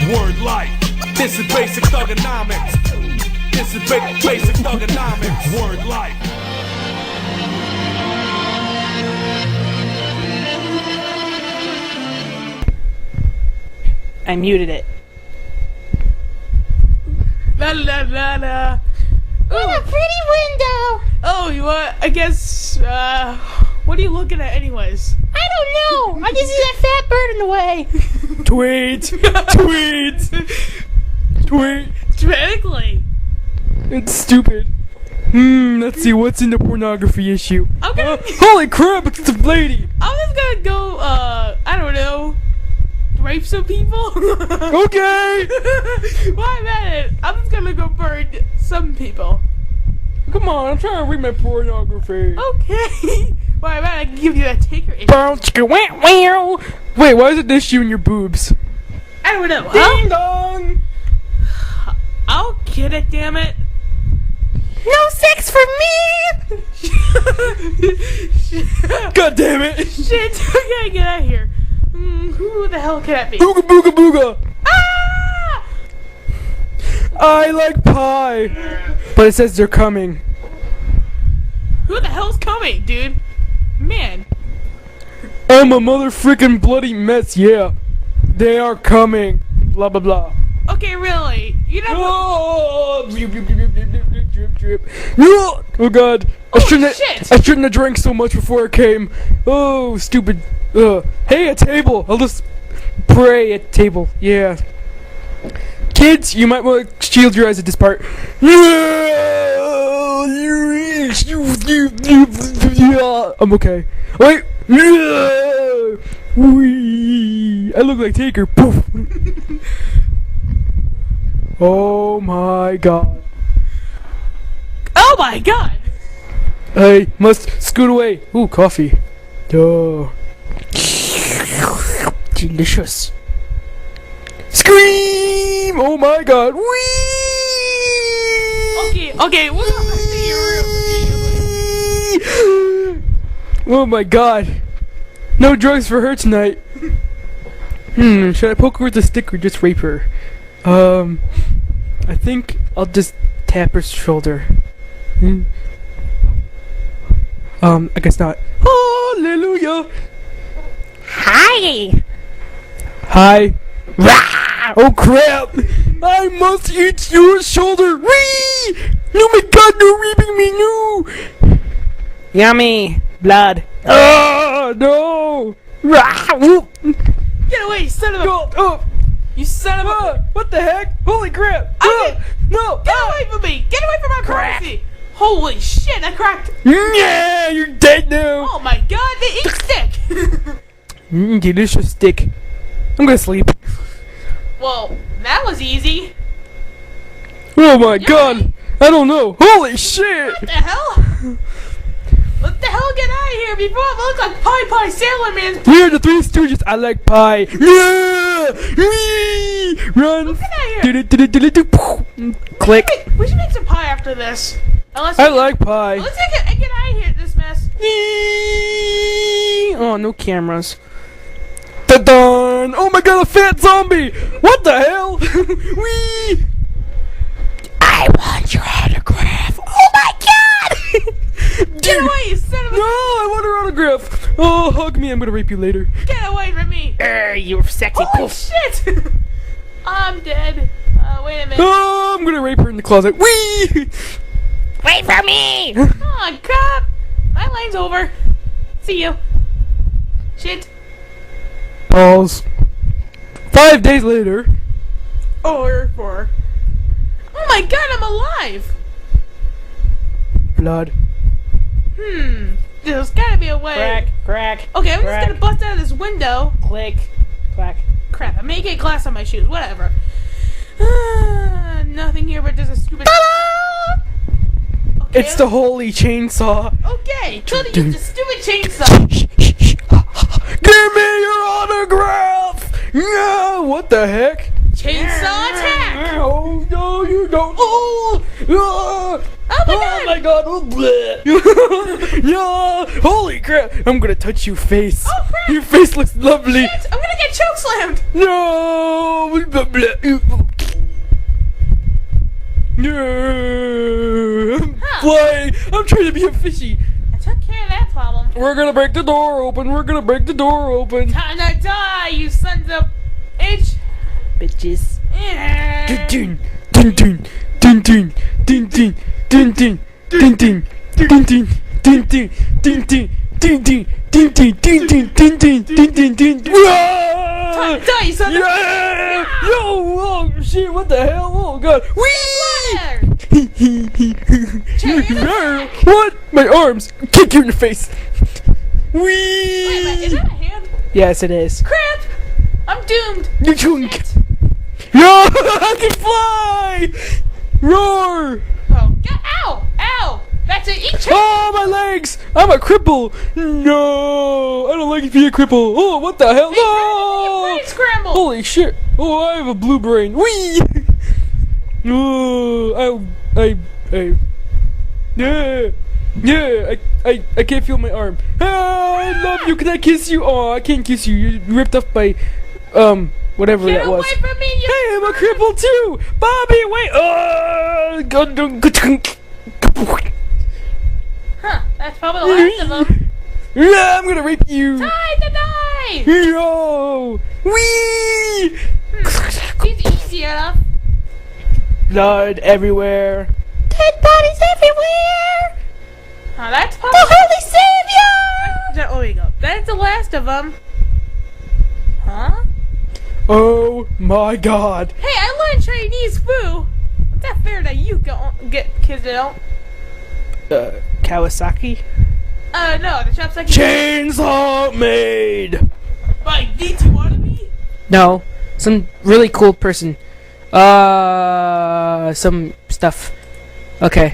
Word life. This is basic thugonomics. This is basic thugonomics. Word life. I muted it. La la la la. What a pretty window! Oh, you what? I guess. What are you looking at, anyways? I don't know. I just see that fat bird in the way. Tweet! Tweet! Tweet! Dramatically. It's stupid. Let's see what's in the pornography issue. I'm gonna. Holy crap, it's the lady! I'm just gonna go. I don't know. Rape some people. Okay! Why am at it? I'm just gonna go burn some people. Come on, I'm trying to read my pornography. Okay. Why am at it? I can give you that taker issue. Wait, why is it this issue in your boobs? I don't know. Ding dong! I'll get it, damn it. No sex for me! God damn it! Shit, I gotta get out of here. Who the hell can that be? Booga booga booga! Ah! I like pie! But it says they're coming. Who the hell's coming, dude? Man. I'm a mother freaking bloody mess, yeah. They are coming. Blah blah blah. Okay, really? You know Oh, oh god. I shouldn't have drank so much before I came. Oh, stupid. Hey, a table. I'll just pray at table. Yeah. Kids, you might want to shield your eyes at this part. I'm okay. Wait. I look like Taker. Poof. Oh my god. Oh my god! I must scoot away. Ooh, coffee. Duh. Delicious. Scream! Oh my god. Whee! Okay, we'll go back to your room. Oh my god. No drugs for her tonight. Should I poke her with a stick or just rape her? I think I'll just tap her shoulder. I guess not. Hallelujah! Hi! Hi. Rah! Oh crap! I must eat your shoulder! Whee! Oh my god, no raping me, no! Yummy! Blood. Ah, no! Rah! Whoop! Get away, you son of a... Oh! You son of a... What the heck? Holy crap! No! Get away from me! Get away from my privacy! Holy shit, I cracked! Yeah, you're dead now! Oh my god, the ink stick! Delicious stick. I'm gonna sleep. Well, that was easy. Oh my god! I don't know. Holy shit! What the hell? What the hell? Get out of here before it looks like Pie Sailor Man's... We are the Three Stooges. I like pie. Yeah! Whee! Run! Get out of here! Click. We should make some pie after this. Unless I like pie. Let's get out of here, this mess. Oh, no cameras. Da-dun! Oh my god, a fat zombie! What the hell? Whee! I want your autograph. Oh my god! Get away, you son of a... No, I want her autograph. Oh, hug me. I'm gonna rape you later. Get away from me. You sexy Holy poof. shit! I'm dead. Wait a minute. Oh, I'm gonna rape her in the closet. Whee! Wait for me! Oh crap! My line's over. See you. Shit. Balls. 5 days later. Or 4. Oh my god, I'm alive! Blood. There's gotta be a way. Crack. Okay, I'm crack. just gonna bust out of this window. Click. Clack. Crap, I'm gonna get glass on my shoes. Whatever. Nothing here but just a stupid... Okay, It's the holy chainsaw. Okay, try to use the stupid chainsaw. Give me your autograph! Yeah, what the heck? Chainsaw attack! Oh, no, you don't. Oh! Oh my god! Oh, bleh. Yeah! Holy crap! I'm gonna touch your face. Oh, crap. Your face looks lovely. Shit, I'm gonna get chokeslammed. No! Blah, blah. Yeah. I'm flying. I'm trying to be a fishy. I took care of that problem. We're gonna break the door open. We're gonna break the door open. Time to die, you sons of bitches. Dun dun dun dun dun dun dun dun dun dun dun dun dun dun dun dun dun. Ding ding ding ding ding ding ding ding ding ding ding. Time to die, you sons of Yeah! Yo! Oh shit! What the hell? Oh god! Whee! What? My arms! Kick you in the face! Whee! Wait a minute, is that a hand? Yes, it is. Crap! I'm doomed. You chunk! Yo! I can fly! Roar! Oh, ow! Ow! That's it, eat chicken! Oh, my legs! I'm a cripple! No! I don't like to be a cripple! Oh, what the hell? No! Brain scramble! Holy shit! Oh, I have a blue brain! Whee! Oh, yeah, I can't feel my arm. Ah, I love you. Can I kiss you? Oh, I can't kiss you. You're ripped off by, whatever Get that was. away from me, you Hey, I'm a cripple too. Bobby, wait. Huh, that's probably the last of them. Yeah, I'm gonna rape you. Time to die! No. Wee. She's easy enough. Blood everywhere. Dead bodies everywhere. Oh, that's probably The Holy Savior. Oh, there we go. That's the last of them. Huh? Oh my god. Hey, I learned Chinese foo. It's not fair that you get kids that don't. Kawasaki? No, the shop's like. Chainsaw Maid! By DT Wannabe? No, some really cool person. Some stuff. Okay.